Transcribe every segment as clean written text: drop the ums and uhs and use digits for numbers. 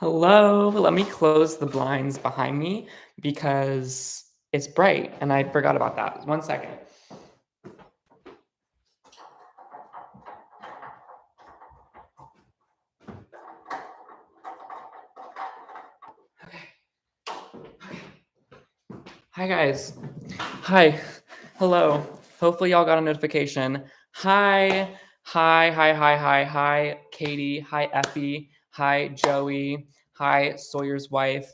Hello, let me close the blinds behind me because it's bright and I forgot about that. 1 second. Hi, guys. Hi. Hello. Hopefully, y'all got a notification. Hi. Hi, Katie. Hi, Effie. Hi, Joey. Hi, Sawyer's wife.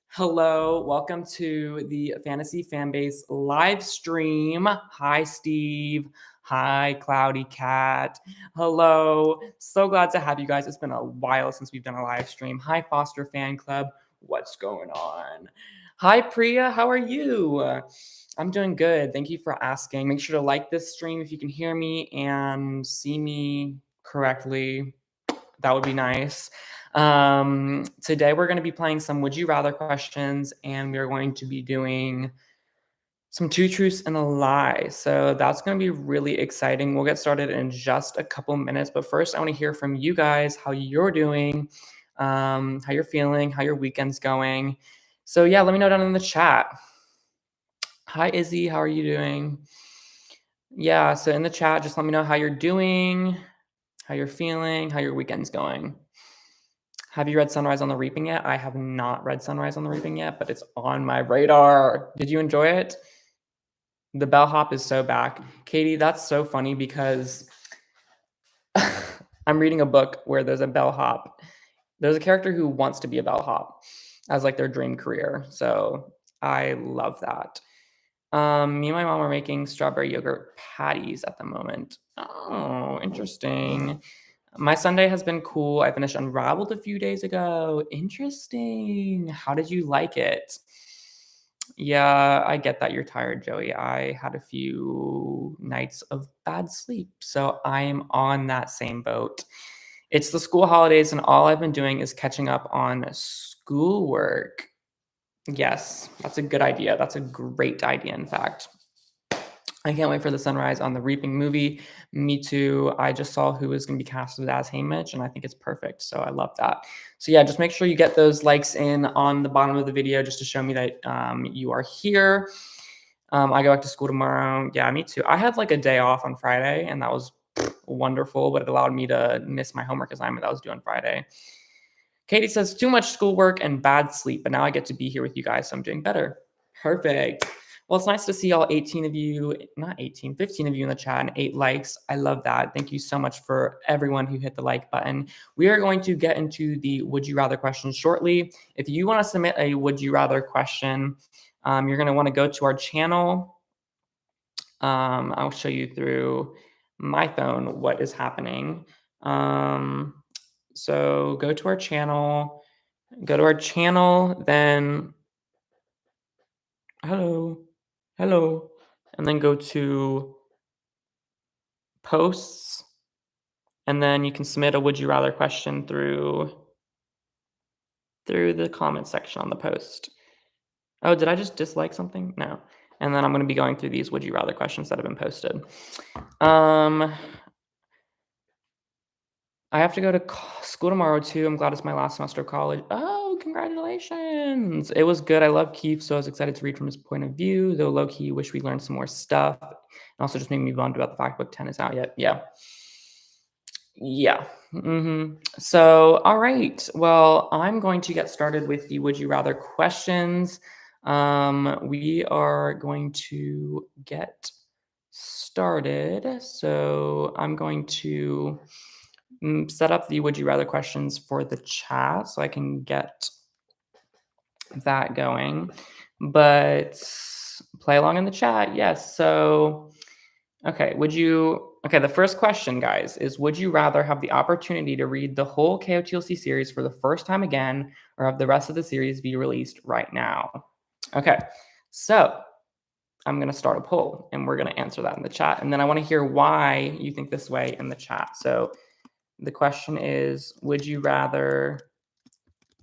Hello. Welcome to the Fantasy Fanbase live stream. Hi, Steve. Hi, Cloudy Cat. Hello. So glad to have you guys. It's been a while since we've done a live stream. Hi, Foster Fan Club. What's going on? Hi, Priya. How are you? I'm doing good. Thank you for asking. Make sure to like this stream if you can hear me and see me correctly. That would be nice. Today we're going to be playing some Would You Rather questions, and we're going to be doing some two truths and a lie. So that's going to be really exciting. We'll get started in just a couple minutes, but first I want to hear from you guys how you're doing, how you're feeling, how your weekend's going. So yeah, let me know down in the chat. Hi, Izzy. How are you doing? Yeah, so in the chat, just let me know how you're doing, how you're feeling, how your weekend's going. Have you read Sunrise on the Reaping yet? I have not read Sunrise on the Reaping yet, but it's on my radar. Did you enjoy it? The bellhop is so back. Katie, that's so funny because I'm reading a book where there's a bellhop. There's a character who wants to be a bellhop as like their dream career. So I love that. Me and my mom are making strawberry yogurt patties at the moment. Oh, interesting. My Sunday has been cool. I finished Unraveled a few days ago. Interesting. How did you like it? Yeah, I get that you're tired, Joey. I had a few nights of bad sleep, so I'm on that same boat. It's the school holidays, and all I've been doing is catching up on schoolwork. Yes, that's a good idea. That's a great idea, in fact. I can't wait for the Sunrise on the Reaping movie. Me too. I just saw who is going to be casted as Haymitch, and I think it's perfect. So I love that. So yeah, just make sure you get those likes in on the bottom of the video just to show me that you are here. I go back to school tomorrow. Yeah, me too. I had like a day off on Friday, and that was wonderful, but it allowed me to miss my homework assignment that I was due on Friday. Katie says, too much schoolwork and bad sleep, but now I get to be here with you guys, so I'm doing better. Perfect. Well, it's nice to see all 18 of you, not 18, 15 of you in the chat and 8 likes. I love that. Thank you so much for everyone who hit the like button. We are going to get into the Would You Rather questions shortly. If you want to submit a Would You Rather question, you're going to want to go to our channel. I'll show you through my phone what is happening. So go to our channel, then hello, and then go to posts, and then you can submit a Would You Rather question through the comment section on the post. Oh, did I just dislike something? No. And then I'm going to be going through these Would You Rather questions that have been posted. I have to go to school tomorrow too. I'm glad it's my last semester of college. Oh, congratulations. It was good. I love Keith, so I was excited to read from his point of view, though low-key wish we learned some more stuff. And also just made me bummed about the fact book 10 is out yet. Yeah. So, all right. Well, I'm going to get started with the Would You Rather questions. We are going to get started. So I'm going to set up the Would You Rather questions for the chat so I can get that going. But play along in the chat. Yes. So, okay. The first question, guys, is would you rather have the opportunity to read the whole KOTLC series for the first time again or have the rest of the series be released right now? Okay. So I'm going to start a poll and we're going to answer that in the chat. And then I want to hear why you think this way in the chat. So the question is, would you rather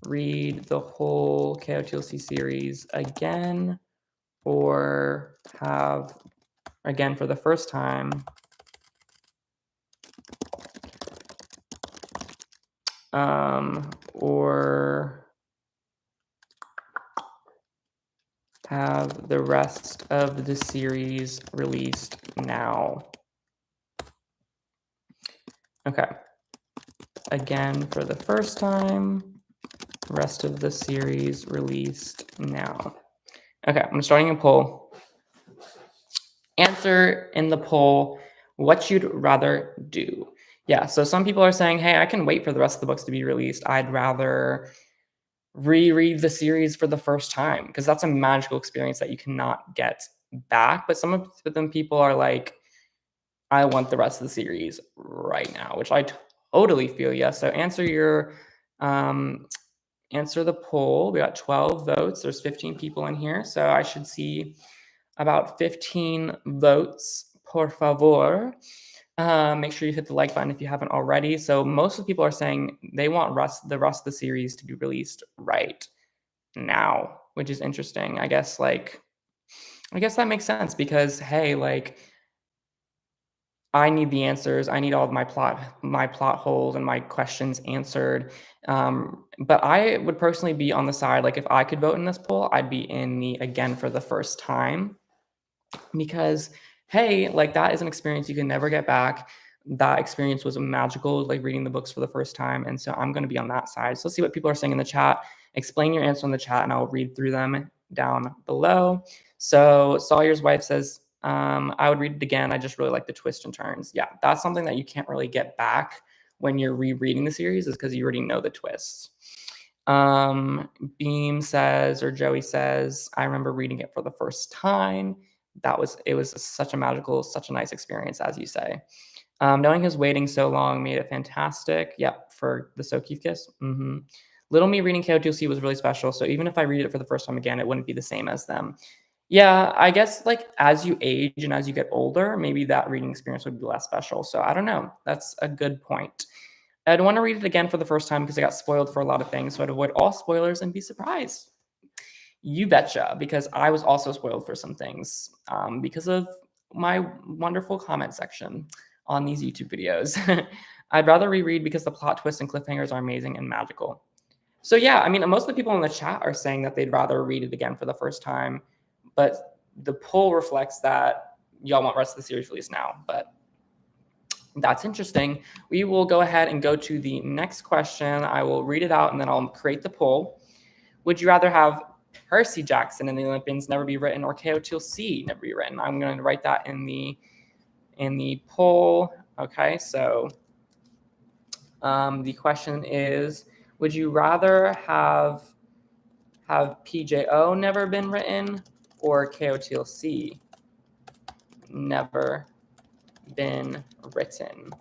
read the whole KOTLC series again or have, again for the first time, Or have the rest of the series released now. Okay. Again, for the first time, rest of the series released now. Okay, I'm starting a poll. Answer in the poll what you'd rather do. Yeah, so some people are saying, hey, I can wait for the rest of the books to be released. I'd rather reread the series for the first time because that's a magical experience that you cannot get back. But some of them people are like, I want the rest of the series right now, which I totally feel. Yes. So answer the poll. We got 12 votes. There's 15 people in here, so I should see about 15 votes. Por favor. Make sure you hit the like button if you haven't already. So most of the people are saying they want the rest of the series to be released right now, which is interesting. I guess that makes sense because hey, like I need the answers. I need all of my plot holes and my questions answered. But I would personally be on the side, like if I could vote in this poll, I'd be in the again for the first time because hey, like that is an experience you can never get back. That experience was magical, like reading the books for the first time. And so I'm going to be on that side. So let's see what people are saying in the chat. Explain your answer in the chat and I'll read through them down below. So Sawyer's wife says, I would read it again. I just really like the twists and turns. Yeah, that's something that you can't really get back when you're rereading the series is because you already know the twists. Beam says, or Joey says, I remember reading it for the first time. It was such a magical, such a nice experience, as you say. Knowing his waiting so long made it fantastic. Yep, for the Sokeef kiss. Little me reading KOTLC was really special. So even if I read it for the first time again, it wouldn't be the same as them. Yeah, I guess like as you age and as you get older, maybe that reading experience would be less special. So I don't know. That's a good point. I'd want to read it again for the first time because I got spoiled for a lot of things. So I'd avoid all spoilers and be surprised. You betcha, because I was also spoiled for some things because of my wonderful comment section on these YouTube videos. I'd rather reread because the plot twists and cliffhangers are amazing and magical. So yeah, I mean, most of the people in the chat are saying that they'd rather read it again for the first time, but the poll reflects that y'all want rest of the series released now, but that's interesting. We will go ahead and go to the next question. I will read it out and then I'll create the poll. Would you rather have Percy Jackson and the Olympians never be written or KOTLC never be written? I'm going to write that in the poll. Okay, so the question is, would you rather have PJO never been written or KOTLC never been written?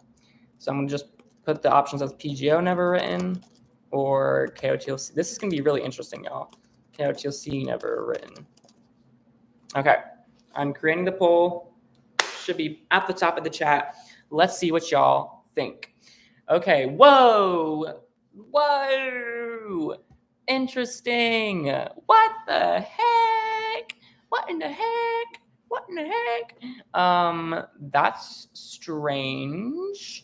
So I'm going to just put the options as PGO never written or KOTLC. This is going to be really interesting, y'all. KOTLC never written. Okay, I'm creating the poll. Should be at the top of the chat. Let's see what y'all think. Okay, whoa, interesting. What the heck? What in the heck? What in the heck? That's strange.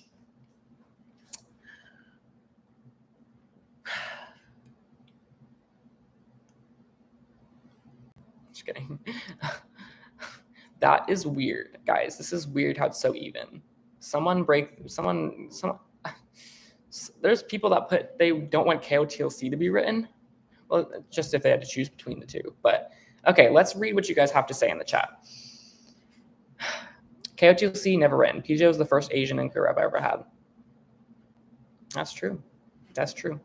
Just kidding. That is weird, guys. This is weird how it's so even. There's people that they don't want KOTLC to be written. Well, just if they had to choose between the two. But okay, let's read what you guys have to say in the chat. KOTLC never written. PJ was the first Asian anchor I've ever had. That's true. That's true.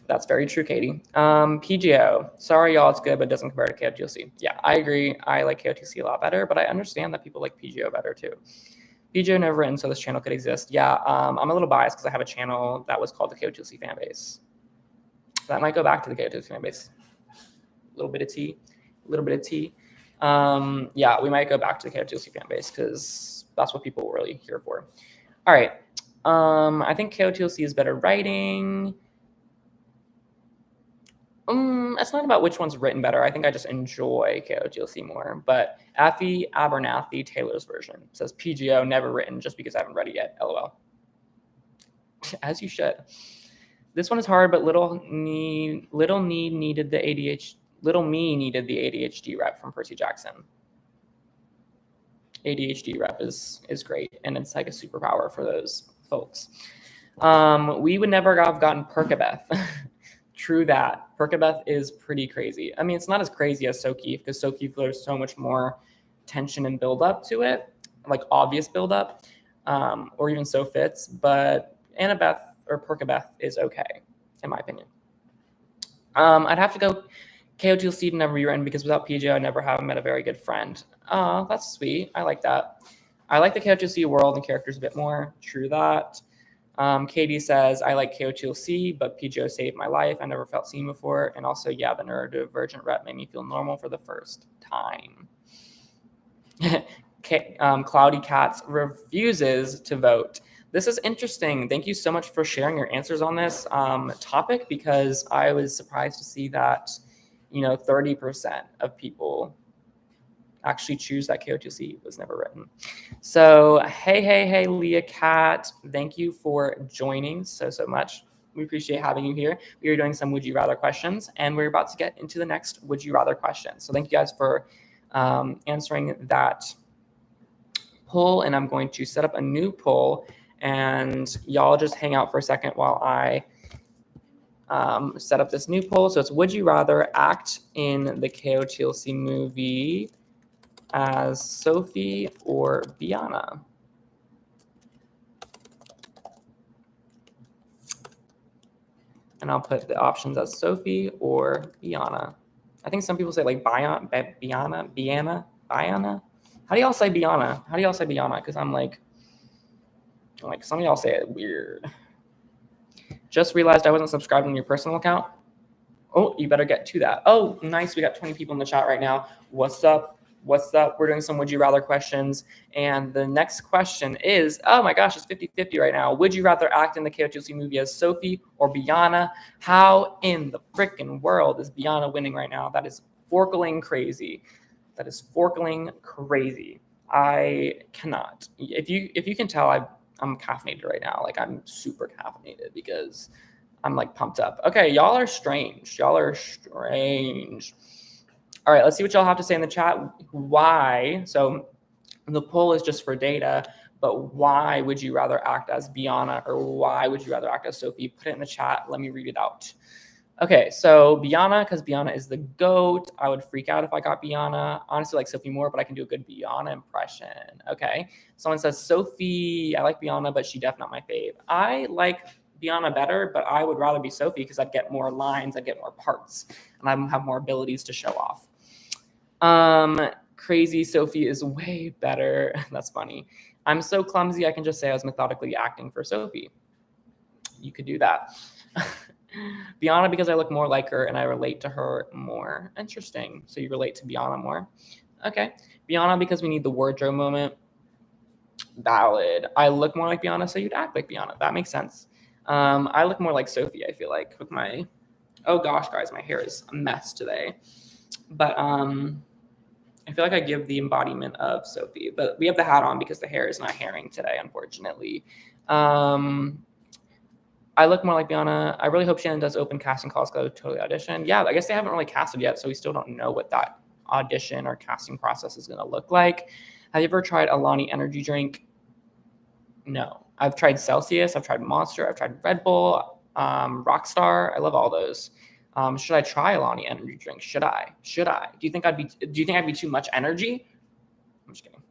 That's very true, Katie. PGO. Sorry, y'all, it's good, but it doesn't compare to KOTLC. Yeah, I agree. I like KOTLC a lot better, but I understand that people like PGO better too. PGO never written, so this channel could exist. Yeah, I'm a little biased because I have a channel that was called the Fantasy Fanbase. That might go back to the Fantasy Fanbase. A little bit of tea. Yeah, we might go back to the Fantasy Fanbase because that's what people were really here for. All right. I think KOTLC is better writing. It's not about which one's written better. I think I just enjoy KOTLC more. But Affy Abernathy Taylor's version says PGO never written just because I haven't read it yet. LOL. As you should. This one is hard, but little me needed the ADHD rep from Percy Jackson. ADHD rep is great, and it's like a superpower for those folks. We would never have gotten Perkabeth. True that. Perkabeth is pretty crazy. I mean, it's not as crazy as Sokeef, because Sokeef, there's so much more tension and build-up to it, like obvious build-up, or even So Fits, but Annabeth or Perkabeth is okay, in my opinion. I'd have to go KO2 Seed and never be written, because without PJ, I'd never have met a very good friend. Oh, that's sweet. I like that. I like the KO2C world and characters a bit more. True that. Katie says, I like KO2C, but PGO saved my life. I never felt seen before. And also, yeah, the neurodivergent rep made me feel normal for the first time. Cloudy Cats refuses to vote. This is interesting. Thank you so much for sharing your answers on this topic, because I was surprised to see that, 30% of people actually choose that KO2C was never written. So, hey, Leah Cat, thank you for joining so much. We appreciate having you here. We are doing some Would You Rather questions, and we're about to get into the next Would You Rather question. So thank you guys for answering that poll, and I'm going to set up a new poll, and y'all just hang out for a second while I set up this new poll. So it's, would you rather act in the KO2C movie as Sophie or Biana? And I'll put the options as Sophie or Biana. I think some people say like Biana. How do y'all say Biana? Because I'm like some of y'all say it weird. Just realized I wasn't subscribed on your personal account. Oh, you better get to that. Oh, nice. We got 20 people in the chat right now. What's up? We're doing some Would You Rather questions. And the next question is, oh my gosh, it's 50-50 right now. Would you rather act in the KO2C movie as Sophie or Biana? How in the freaking world is Biana winning right now? That is forkling crazy. I cannot. If you can tell, I'm caffeinated right now. Like, I'm super caffeinated because I'm like pumped up. Okay, y'all are strange. All right, let's see what y'all have to say in the chat. Why? So the poll is just for data, but why would you rather act as Biana, or why would you rather act as Sophie? Put it in the chat. Let me read it out. Okay, so Biana, because Biana is the GOAT. I would freak out if I got Biana. Honestly, like Sophie more, but I can do a good Biana impression. Okay, someone says Sophie. I like Biana, but she definitely not my fave. I like Biana better, but I would rather be Sophie because I'd get more lines, I'd get more parts, and I have more abilities to show off. Crazy Sophie is way better. That's funny. I'm so clumsy, I can just say I was methodically acting for Sophie. You could do that. Biana, because I look more like her and I relate to her more. Interesting. So you relate to Biana more. Okay. Biana, because we need the wardrobe moment. Valid. I look more like Biana, so you'd act like Biana. That makes sense. I look more like Sophie, I feel like, with my, oh gosh, guys, my hair is a mess today. But I feel like I give the embodiment of Sophie, but we have the hat on because the hair is not hairing today, unfortunately. I look more like Biana. I really hope Shannon does open casting calls, go totally audition. Yeah, I guess they haven't really casted yet, so we still don't know what that audition or casting process is going to look like. Have you ever tried Alani energy drink? No. I've tried Celsius. I've tried Monster. I've tried Red Bull, Rockstar. I love all those. Should I try Alani energy drink? Should I? Do you think I'd be too much energy? I'm just kidding.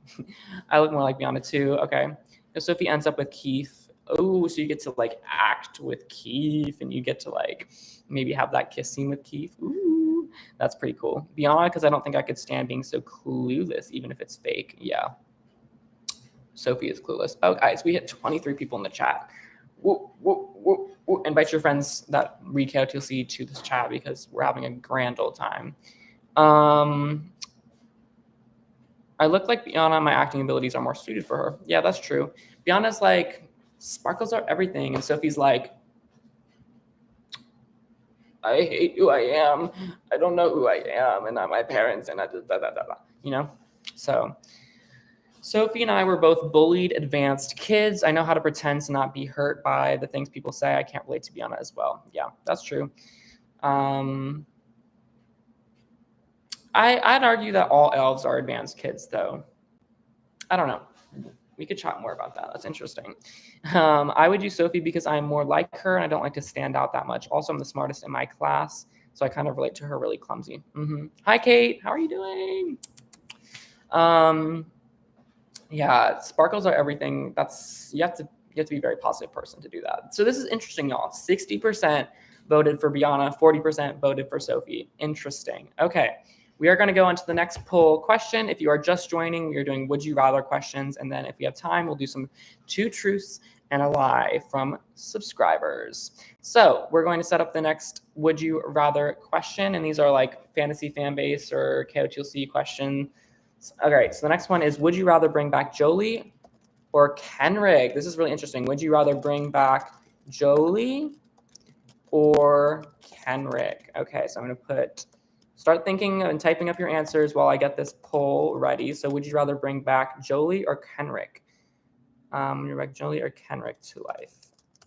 I look more like Biana too. Okay. If Sophie ends up with Keith, oh, so you get to like act with Keith and you get to like maybe have that kiss scene with Keith. Ooh, that's pretty cool. Biana, because I don't think I could stand being so clueless, even if it's fake. Yeah. Sophie is clueless. Oh, guys, we hit 23 people in the chat. Woo. Invite your friends that read KOTLC to this chat because we're having a grand old time. I look like Biana. My acting abilities are more suited for her. Yeah, that's true. Biana's like, sparkles are everything. And Sophie's like, I hate who I am. I don't know who I am. And not my parents. And I just, you know? So Sophie and I were both bullied advanced kids. I know how to pretend to not be hurt by the things people say. I can't relate to be on it as well. Yeah, that's true. I'd argue that all elves are advanced kids, though. I don't know. We could chat more about that. That's interesting. I would use Sophie because I'm more like her and I don't like to stand out that much. Also, I'm the smartest in my class, so I kind of relate to her really clumsy. Hi, Kate. How are you doing? Yeah, sparkles are everything. That's you have to be a very positive person to do that. So this is interesting, y'all. 60% voted for Biana, 40% voted for Sophie. Interesting. Okay. We are going to go into the next poll question. If you are just joining, we are doing would you rather questions. And then if we have time, we'll do some 2 truths and a lie from subscribers. So we're going to set up the next would you rather question. And these are like Fantasy Fanbase or KOTLC question. All right, so the next one is would you rather bring back Jolie or Kenrick? This is really interesting. Would you rather bring back Jolie or Kenrick? Okay, so I'm going to start thinking and typing up your answers while I get this poll ready. So would you rather bring back Jolie or Kenrick? Would you bring back Jolie or Kenrick to life?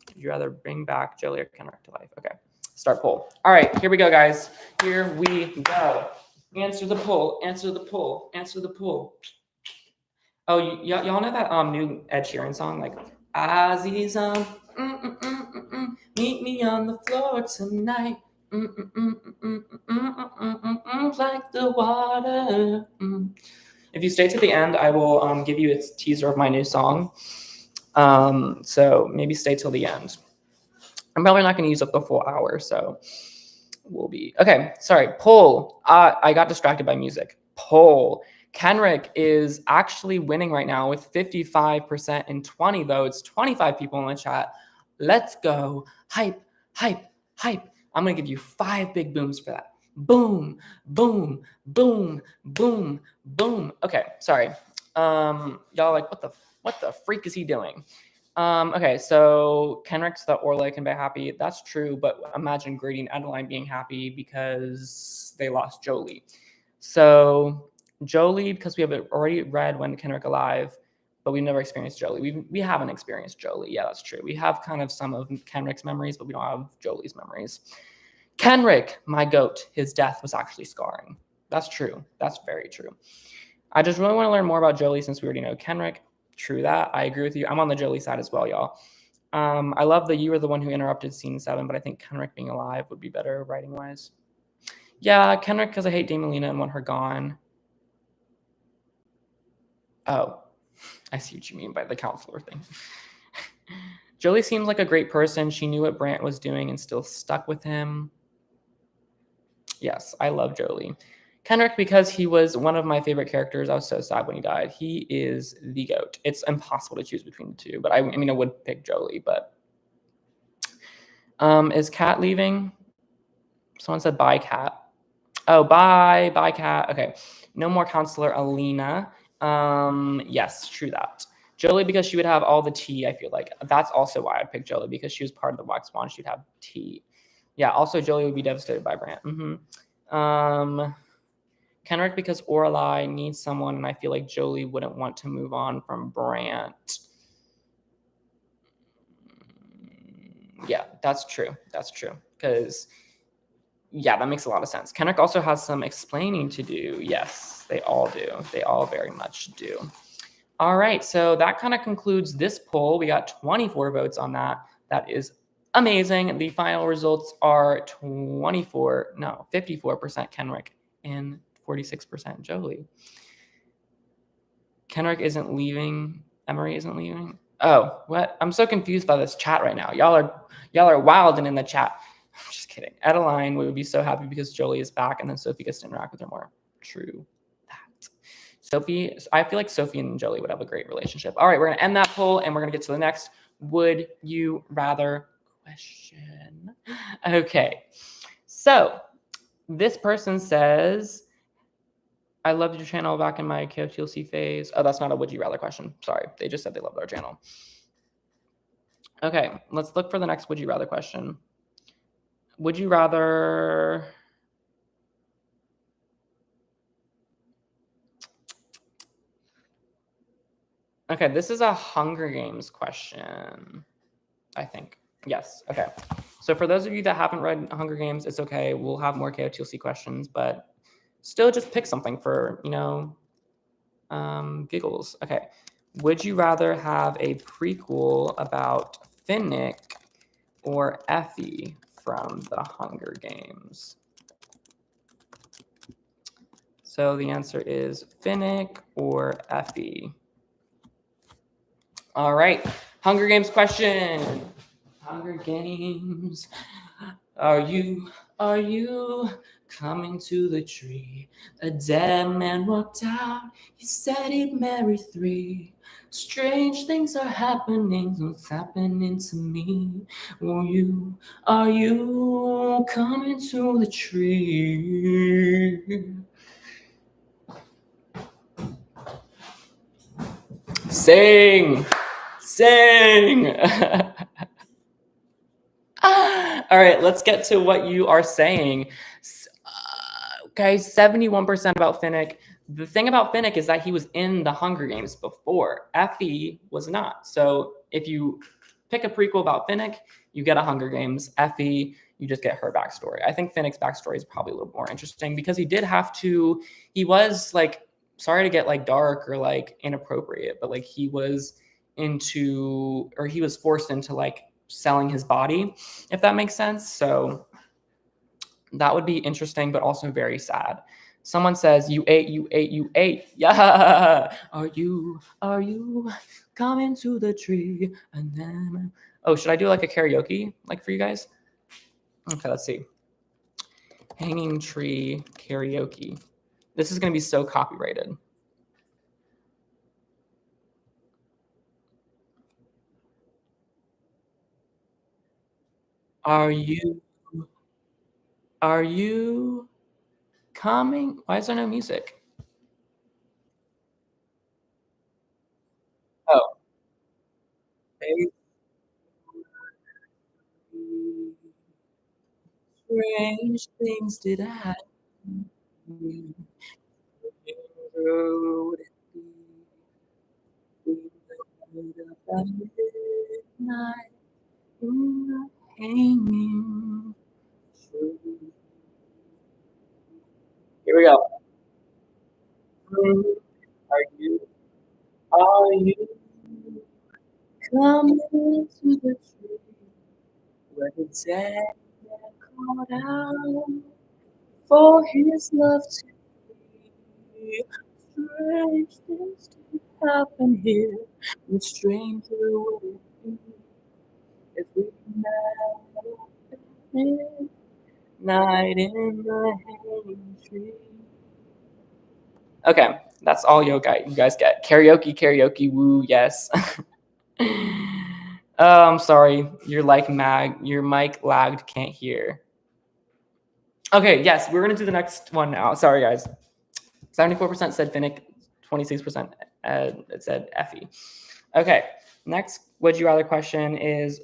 Would you rather bring back Jolie or Kenrick to life? Okay, start poll. All right, here we go, guys. Here we go. Answer the poll. Answer the poll. Answer the poll. Oh, y'all know that new Ed Sheeran song, like Azizam, meet me on the floor tonight, like the water. If you stay to the end, I will give you a teaser of my new song. So maybe stay till the end. I'm probably not going to use up the full hour, so we'll be okay. Sorry, poll. I got distracted by music. Poll. Kenrick is actually winning right now with 55% and 20 votes, 25 people in the chat. Let's go. Hype, hype, hype. I'm going to give you 5 big booms for that. Boom, boom, boom, boom, boom. Okay, sorry. Y'all like, what the freak is he doing? Okay, so Kenrick's the Orla can be happy. That's true, but imagine Grady and Adeline being happy because they lost Jolie. So Jolie, because we have already read When Kenrick Alive, but we've never experienced Jolie. We haven't experienced Jolie. Yeah, that's true. We have kind of some of Kenrick's memories, but we don't have Jolie's memories. Kenrick, my goat, his death was actually scarring. That's true. That's very true. I just really want to learn more about Jolie since we already know Kenrick. True that. I agree with you. I'm on the Jolie side as well, y'all. I love that you were the one who interrupted scene 7, but I think Kenrick being alive would be better writing-wise. Yeah, Kenrick, because I hate Damelina and want her gone. Oh, I see what you mean by the counselor thing. Jolie seems like a great person. She knew what Brant was doing and still stuck with him. Yes, I love Jolie. Kenrick, because he was one of my favorite characters. I was so sad when he died. He is the GOAT. It's impossible to choose between the two, but I mean, I would pick Jolie, but is Kat leaving? Someone said bye, Kat. Oh, bye, Kat. Okay, no more counselor Alina. Yes, true that. Jolie, because she would have all the tea, I feel like. That's also why I'd pick Jolie, because she was part of the Black Swan. She'd have tea. Yeah, also Jolie would be devastated by Brant. Kenrick, because Orlai needs someone, and I feel like Jolie wouldn't want to move on from Brant. Yeah, that's true. That's true. Because, yeah, that makes a lot of sense. Kenrick also has some explaining to do. Yes, they all do. They all very much do. All right, so that kind of concludes this poll. We got 24 votes on that. That is amazing. The final results are 54% Kenrick and 46% Jolie. Kenrick isn't leaving. Emery isn't leaving. Oh, what? I'm so confused by this chat right now. Y'all are wild and in the chat. I'm just kidding. Adeline would be so happy because Jolie is back, and then Sophie gets to interact with her more. True that. Sophie, I feel like Sophie and Jolie would have a great relationship. All right, we're gonna end that poll, and we're gonna get to the next would you rather question. Okay, so this person says, I loved your channel back in my KOTLC phase. Oh, that's not a would you rather question. Sorry. They just said they loved our channel. Okay, let's look for the next would you rather question. Would you rather... Okay, this is a Hunger Games question, I think. Yes, okay. So for those of you that haven't read Hunger Games, it's okay. We'll have more KOTLC questions, but still just pick something for, giggles. Okay. Would you rather have a prequel about Finnick or Effie from the Hunger Games? So the answer is Finnick or Effie. All right. Hunger Games question. Hunger Games. Are you coming to the tree? A dead man walked out. He said he'd marry 3. Strange things are happening. What's happening to me? Are you coming to the tree? Sing. All right, let's get to what you are saying. Okay, 71% about Finnick. The thing about Finnick is that he was in the Hunger Games before. Effie was not. So if you pick a prequel about Finnick, you get a Hunger Games. Effie, you just get her backstory. I think Finnick's backstory is probably a little more interesting because he was like, sorry to get like dark or like inappropriate, but like he was forced into like selling his body, if that makes sense. So that would be interesting, but also very sad. Someone says, you ate, you ate, you ate. Yeah. Are you coming to the tree? And then, should I do like a karaoke like for you guys? Okay, let's see. Hanging tree karaoke. This is going to be so copyrighted. Are you coming? Why is there no music? Oh. Strange things did happen. Road midnight, hanging tree. Here we go. Are you coming to the tree where the dead man called out for his love to be? Strange things to happen here. The stranger would it be if we met midnight in the hanging tree? Okay, that's all you guys get. Karaoke, woo, yes. I'm sorry. Your mic lagged, can't hear. Okay, yes, we're gonna do the next one now. Sorry, guys. 74% said Finnick, 26% it said Effie. Okay, next would you rather question is,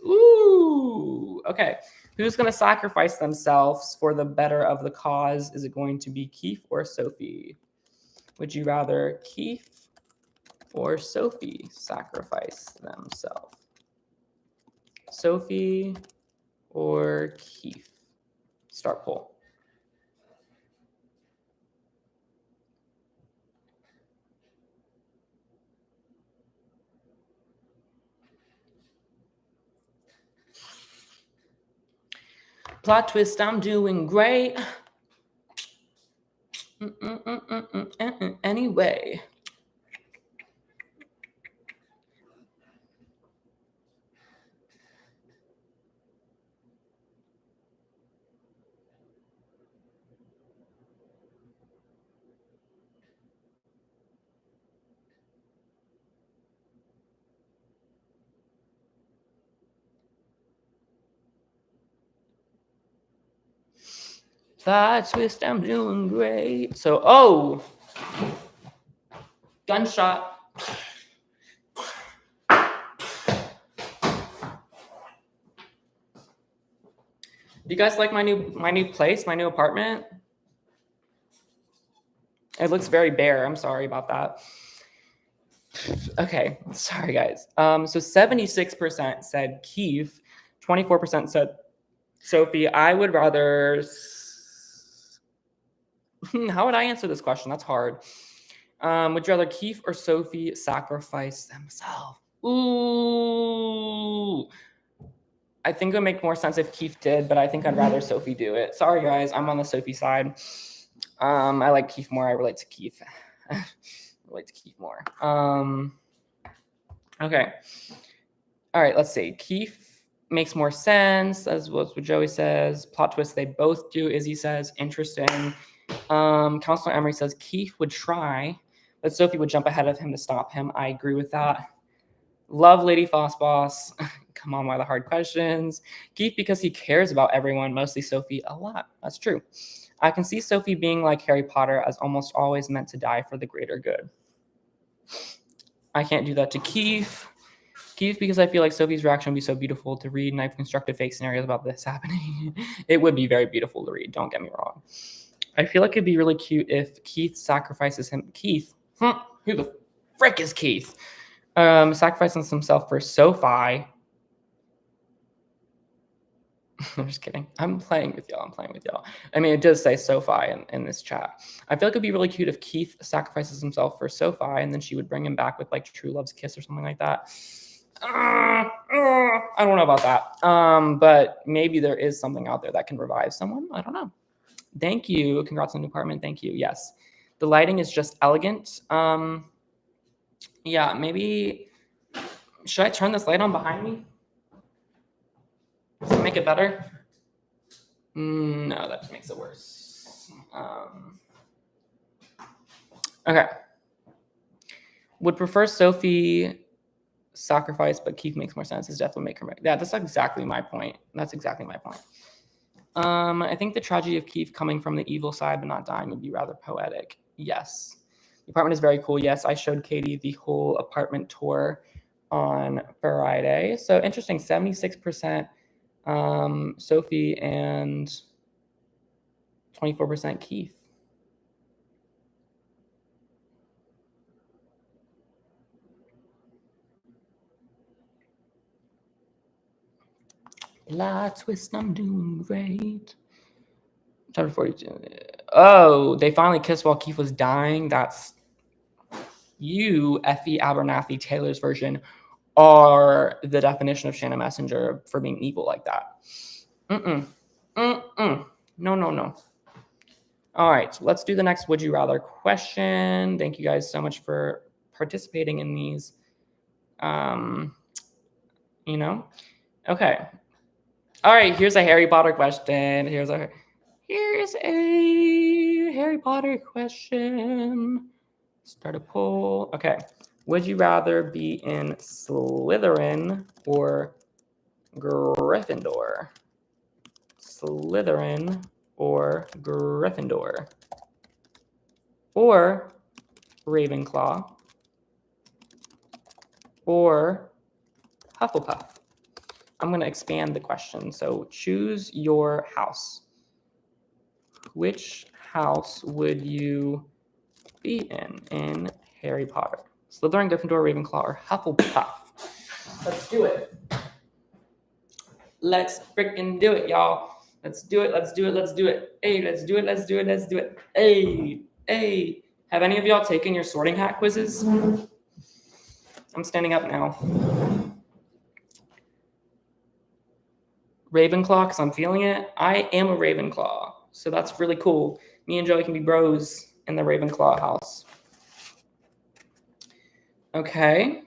okay. Who's gonna sacrifice themselves for the better of the cause? Is it going to be Keith or Sophie? Would you rather Keith or Sophie sacrifice themselves? Sophie or Keith? Start poll. Plot twist, I'm doing great. Anyway. Plot twist, I'm doing great. So, gunshot. Do you guys like my new place, my new apartment? It looks very bare. I'm sorry about that. Okay, sorry guys. So 76% said Keith, 24% said Sophie. I would rather. How would I answer this question? That's hard. Would you rather Keith or Sophie sacrifice themselves? Ooh. I think it would make more sense if Keith did, but I think I'd rather Sophie do it. Sorry, guys. I'm on the Sophie side. I like Keith more. I relate to Keith. more. Okay. All right, let's see. Keith makes more sense, as what Joey says. Plot twist, they both do. Izzy says, interesting. Counselor Emery says Keith would try, but Sophie would jump ahead of him to stop him. I agree with that. Love Lady Foss Boss. Come on, why the hard questions? Keith, because he cares about everyone, mostly Sophie, a lot. That's true. I can see Sophie being like Harry Potter, as almost always meant to die for the greater good. I can't do that to Keith. Keith, because I feel like Sophie's reaction would be so beautiful to read, and I've constructed fake scenarios about this happening. It would be very beautiful to read, don't get me wrong. I feel like it'd be really cute if Keith sacrifices him. Keith? Who the frick is Keith? Sacrificing himself for Sophie. I'm just kidding. I'm playing with y'all. I mean, it does say Sophie in this chat. I feel like it'd be really cute if Keith sacrifices himself for Sophie, and then she would bring him back with like true love's kiss or something like that. I don't know about that. But maybe there is something out there that can revive someone. I don't know. Thank you. Congrats on the new apartment. Thank you. Yes. The lighting is just elegant. Yeah, maybe. Should I turn this light on behind me? Does it make it better? No, that just makes it worse. Okay. Would prefer Sophie sacrifice, but Keith makes more sense. Is definitely make her. Yeah, that's exactly my point. I think the tragedy of Keith coming from the evil side but not dying would be rather poetic. Yes. The apartment is very cool. Yes, I showed Katie the whole apartment tour on Friday. So interesting, 76% Sophie and 24% Keith. Plot twist, I'm doing great. Chapter 42. Oh, they finally kissed while Keith was dying. That's you, Effie Abernathy Taylor's version, are the definition of Shanna Messenger for being evil like that. No. All right, let's do the next Would You Rather question. Thank you guys so much for participating in these. Okay. All right, here's a Harry Potter question. Here's a Harry Potter question. Start a poll. Okay. Would you rather be in Slytherin or Gryffindor? Slytherin or Gryffindor? Or Ravenclaw? Or Hufflepuff? I'm going to expand the question. So choose your house. Which house would you be in Harry Potter? Slytherin, Gryffindor, Ravenclaw, or Hufflepuff? Let's do it. Let's freaking do it, y'all. Let's do it. Hey, let's do it. Hey. Have any of y'all taken your sorting hat quizzes? I'm standing up now. Ravenclaw, because I'm feeling it. I am a Ravenclaw, so that's really cool. Me and Joey can be bros in the Ravenclaw house. Okay.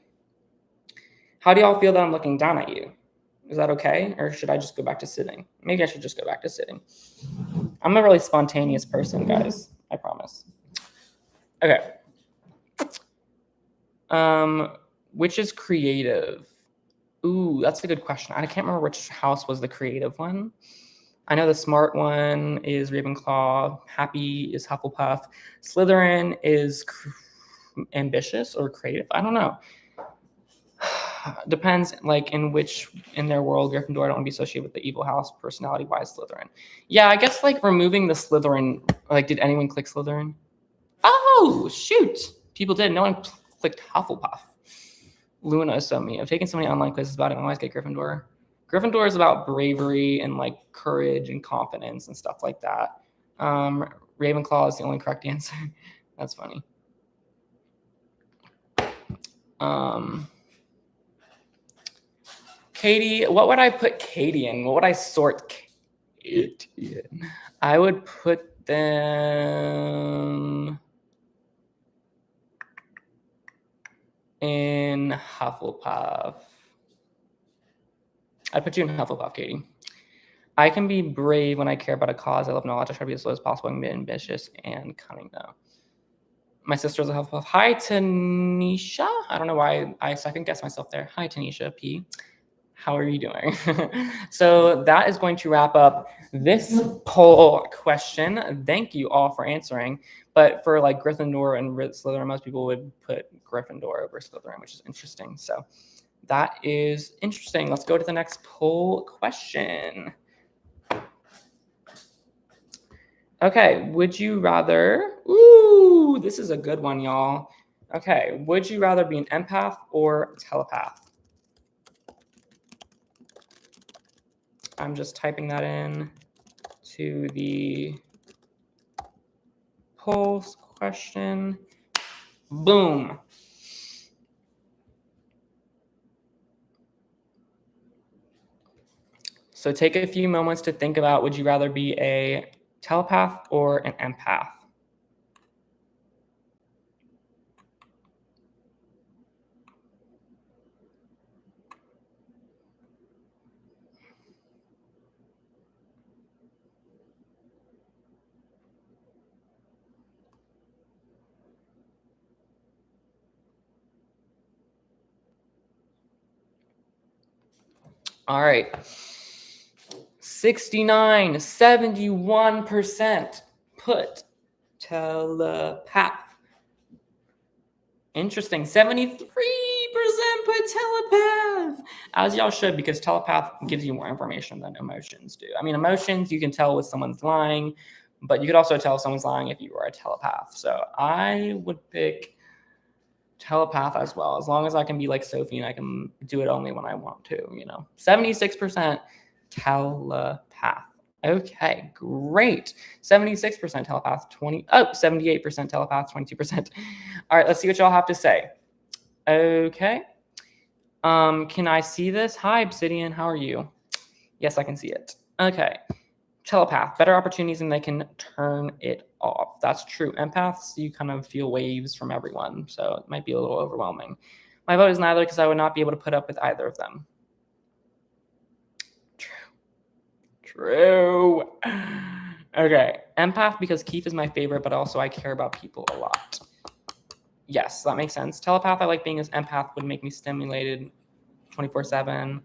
How do y'all feel that I'm looking down at you? Is that okay? Or should I just go back to sitting? Maybe I should just go back to sitting. I'm a really spontaneous person, guys. I promise. Okay. Which is creative? Ooh, that's a good question. I can't remember which house was the creative one. I know the smart one is Ravenclaw. Happy is Hufflepuff. Slytherin is ambitious or creative. I don't know. Depends, like in their world. Gryffindor, I don't want to be associated with the evil house. Personality-wise, Slytherin. Yeah, I guess like removing the Slytherin. Like, did anyone click Slytherin? Oh shoot! People did. No one clicked Hufflepuff. Luna is so me. I've taken so many online quizzes about it. I always get Gryffindor. Gryffindor is about bravery and like courage and confidence and stuff like that. Ravenclaw is the only correct answer. That's funny. Katie, what would I put Katie in? What would I sort Katie in? I would put them in Hufflepuff. I'd put you in Hufflepuff, Katie. I can be brave when I care about a cause. I love knowledge. I try to be as slow as possible and be ambitious and cunning, though. My sister's a Hufflepuff. Hi, Tanisha. I don't know why I second guess myself there. Hi, Tanisha P. How are you doing? So that is going to wrap up this poll question. Thank you all for answering. But for like Gryffindor and Slytherin, most people would put Gryffindor over Slytherin, which is interesting. So that is interesting. Let's go to the next poll question. Okay, would you rather, ooh, this is a good one, y'all. Okay, would you rather be an empath or telepath? I'm just typing that in to the poll question. Boom. So take a few moments to think about, would you rather be a telepath or an empath? All right. 71% put telepath. Interesting. 73% put telepath. As y'all should, because telepath gives you more information than emotions do. I mean, emotions, you can tell if someone's lying, but you could also tell if someone's lying if you were a telepath. So I would pick telepath as well, as long as I can be like Sophie and I can do it only when I want to, 76% telepath. Okay, great. 76% telepath, 78% telepath, 22%. All right, let's see what y'all have to say. Okay. Can I see this? Hi, Obsidian, how are you? Yes, I can see it. Okay. Telepath, better opportunities and they can turn it off. That's true. Empaths, you kind of feel waves from everyone, so it might be a little overwhelming. My vote is neither because I would not be able to put up with either of them. True. Okay. Empath because Keith is my favorite, but also I care about people a lot. Yes, that makes sense. Telepath, I like being as empath would make me stimulated 24/7.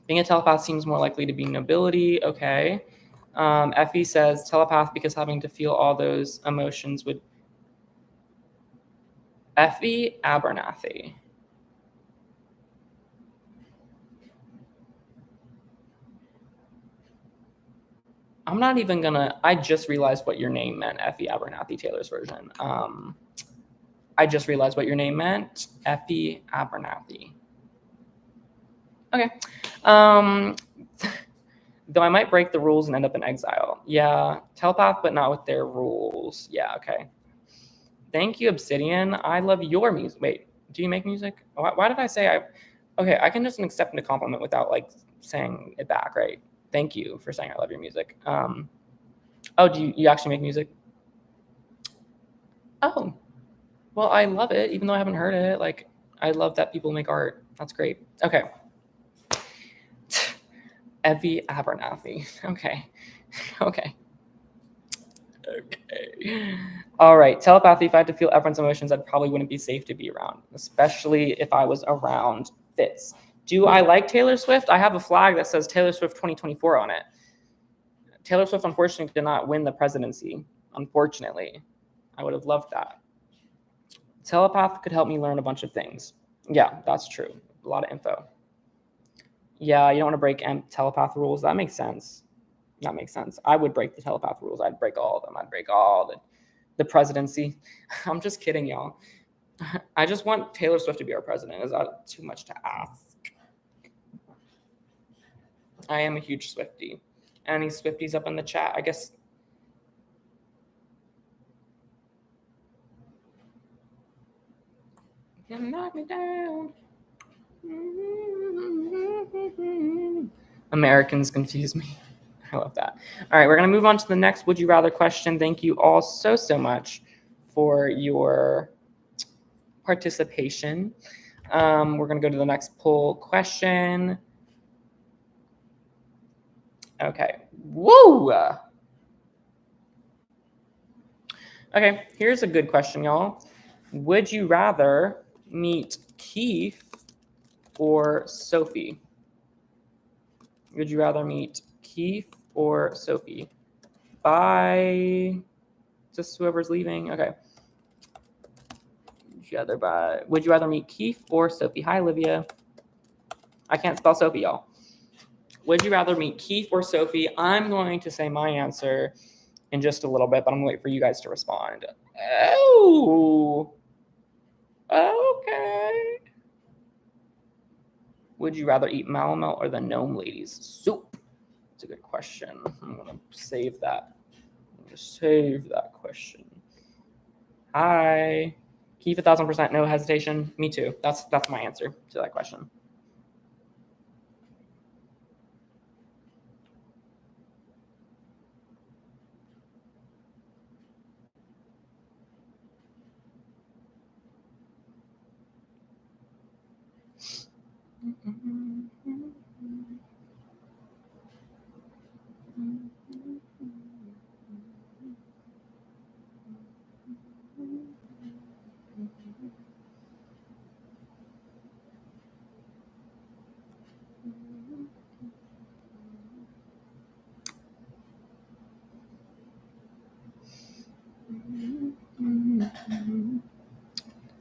Being a telepath seems more likely to be nobility. Okay. Effie says telepath because having to feel all those emotions would. Effie Abernathy. I'm not even gonna. I just realized what your name meant, Effie Abernathy, Taylor's version. I just realized what your name meant, Effie Abernathy. Okay. Though I might break the rules and end up in exile. Yeah, telepath, but not with their rules. Yeah, okay. Thank you, Obsidian. I love your music. Wait, do you make music? Why did I say I? Okay, I can just accept a compliment without like saying it back, right? Thank you for saying I love your music. Oh, do you actually make music? Oh, well, I love it, even though I haven't heard it. Like, I love that people make art. That's great. Okay. Effie Abernathy. Okay. Okay. Okay. All right. Telepathy. If I had to feel everyone's emotions, I probably wouldn't be safe to be around, especially if I was around Fitz. Do I like Taylor Swift? I have a flag that says Taylor Swift 2024 on it. Taylor Swift, unfortunately, did not win the presidency. Unfortunately. I would have loved that. Telepath could help me learn a bunch of things. Yeah, that's true. A lot of info. Yeah, you don't want to break telepath rules. That makes sense. That makes sense. I would break the telepath rules. I'd break all of them. I'd break all the presidency. I'm just kidding, y'all. I just want Taylor Swift to be our president. Is that too much to ask? I am a huge Swiftie. Any Swifties up in the chat? I guess. You knock me down. Americans confuse me. I love that. All right, we're going to move on to the next Would You Rather question. Thank you all so much for your participation. We're going to go to the next poll question. Okay. Woo! Okay, here's a good question, y'all. Would you rather meet Keith or Sophie? Would you rather meet Keith or Sophie? Bye. Just whoever's leaving. Okay. Would you rather meet Keith or Sophie? Hi, Olivia. I can't spell Sophie, y'all. Would you rather meet Keith or Sophie? I'm going to say my answer in just a little bit, but I'm going to wait for you guys to respond. Oh. Okay. Would you rather eat Malamute or the Gnome Lady's soup? That's a good question. I'm going to save that. I'm going to save that question. Hi. Keith, 1,000%, no hesitation. Me too. That's my answer to that question.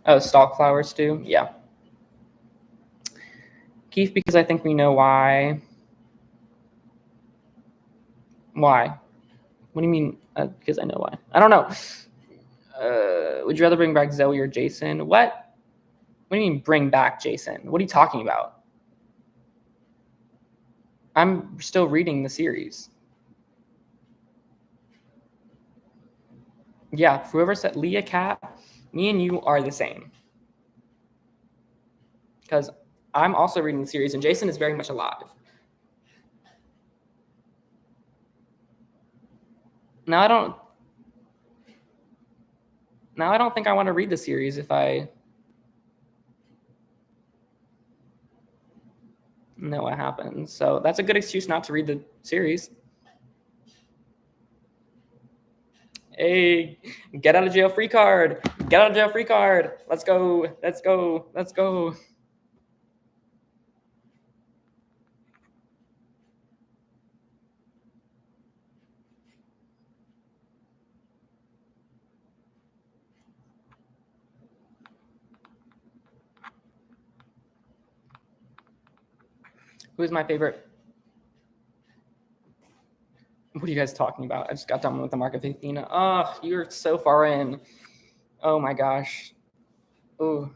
Oh, stalk flower stew? Yeah. Keith, because I think we know why. Why? What do you mean? Because I know why. I don't know. Would you rather bring back Zoe or Jason? What? What do you mean bring back Jason? What are you talking about? I'm still reading the series. Yeah, whoever said Leah Cat, me and you are the same. Because I'm also reading the series, and Jason is very much alive. Now I don't think I want to read the series if I know what happens. So that's a good excuse not to read the series. Hey, get out of jail free card. Get out of jail free card. Let's go. Let's go. Let's go. Who's my favorite? What are you guys talking about? I just got done with the Mark of Athena. Oh, you're so far in. Oh my gosh. Oh.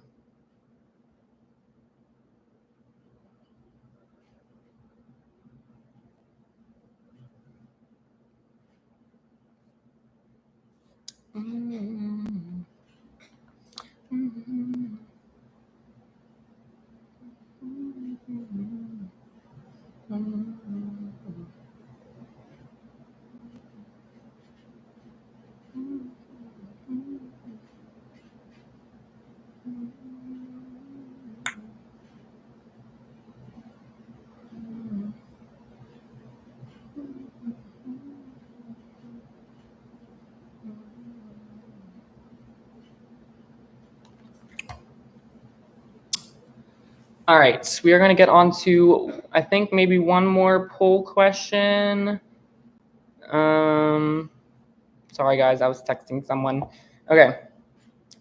All right, we are going to get on to, I think, maybe one more poll question. Sorry, guys, I was texting someone. Okay,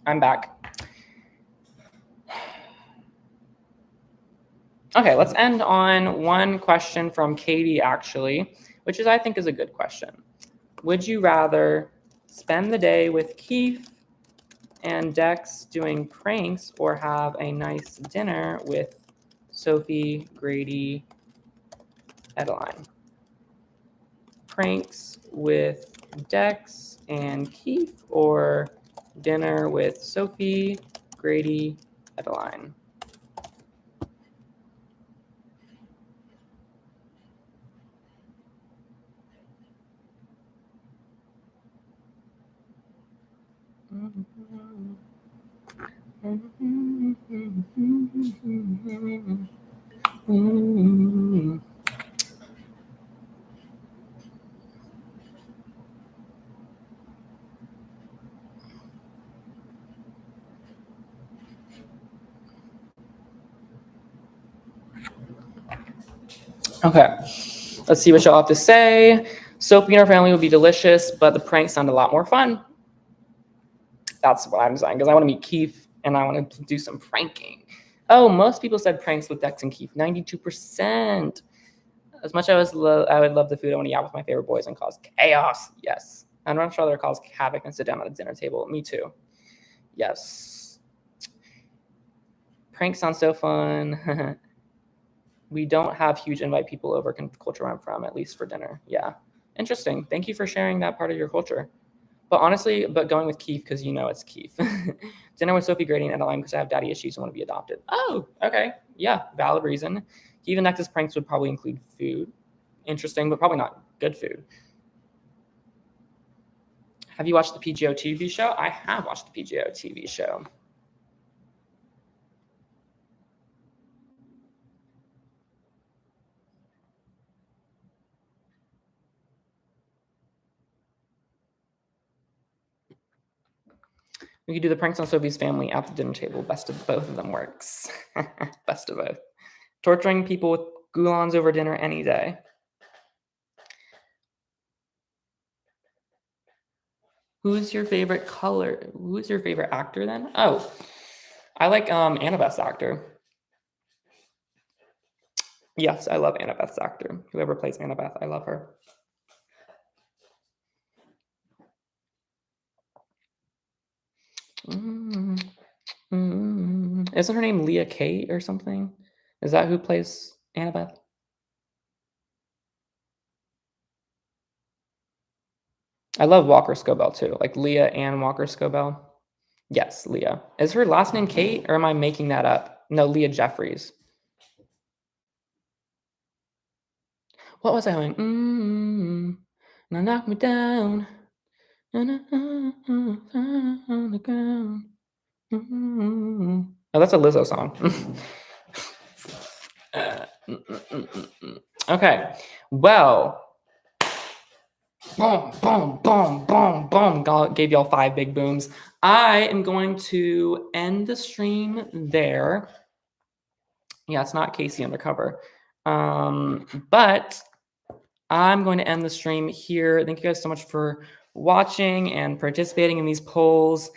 I'm back. Okay, let's end on one question from Katie, actually, which I think is a good question. Would you rather spend the day with Keith and Dex doing pranks or have a nice dinner with Sophie, Grady, Adeline. Pranks with Dex and Keith or dinner with Sophie, Grady, Adeline. Okay, let's see what y'all have to say. Sophie and her family would be delicious, but the pranks sound a lot more fun. That's what I'm saying, because I want to meet Keith and I want to do some pranking. Oh, most people said pranks with Dex and Keith, 92%. As much as I would love the food, I want to yap with my favorite boys and cause chaos. Yes. I'd much rather cause havoc and sit down at a dinner table. Me too. Yes. Pranks sound so fun. We don't have huge invite people over culture where I'm from, at least for dinner. Yeah. Interesting. Thank you for sharing that part of your culture. But honestly, going with Keith because you know it's Keith. Dinner with Sophie, Grady, and Adeline because I have daddy issues and want to be adopted. Oh, okay. Yeah, valid reason. Even Nexus pranks would probably include food. Interesting, but probably not good food. Have you watched the PGO TV show? I have watched the PGO TV show. We could do the pranks on Sophie's family at the dinner table. Best of both of them works. Best of both. Torturing people with goulons over dinner any day. Who's your favorite color? Who's your favorite actor then? Oh, I like Annabeth's actor. Yes, I love Annabeth's actor. Whoever plays Annabeth, I love her. Isn't her name Leah Kate or something? Is that who plays Annabeth? I love Walker Scobell too, like Leah and Walker Scobell. Yes, Leah. Is her last name Kate or am I making that up? No, Leah Jeffries. What was I going? Now knock me down. On the ground. Oh, that's a Lizzo song. Okay. Well, boom, boom, boom, boom, boom. Gave y'all 5 big booms. I am going to end the stream there. Yeah, it's not Casey Undercover. But I'm going to end the stream here. Thank you guys so much for watching and participating in these polls.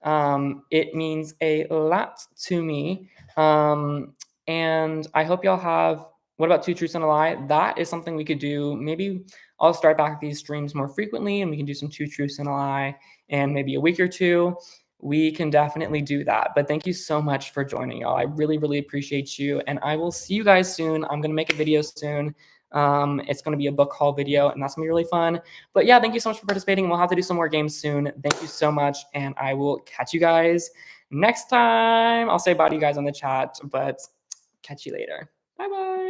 It means a lot to me. And I hope y'all have, what about 2 Truths and a Lie? That is something we could do. Maybe I'll start back these streams more frequently and we can do some 2 Truths and a Lie in maybe a week or 2. We can definitely do that. But thank you so much for joining, y'all. I really, really appreciate you. And I will see you guys soon. I'm going to make a video soon. It's going to be a book haul video, and that's going to be really fun. But yeah, thank you so much for participating. We'll have to do some more games soon. Thank you so much, and I will catch you guys next time. I'll say bye to you guys on the chat, but catch you later. Bye-bye.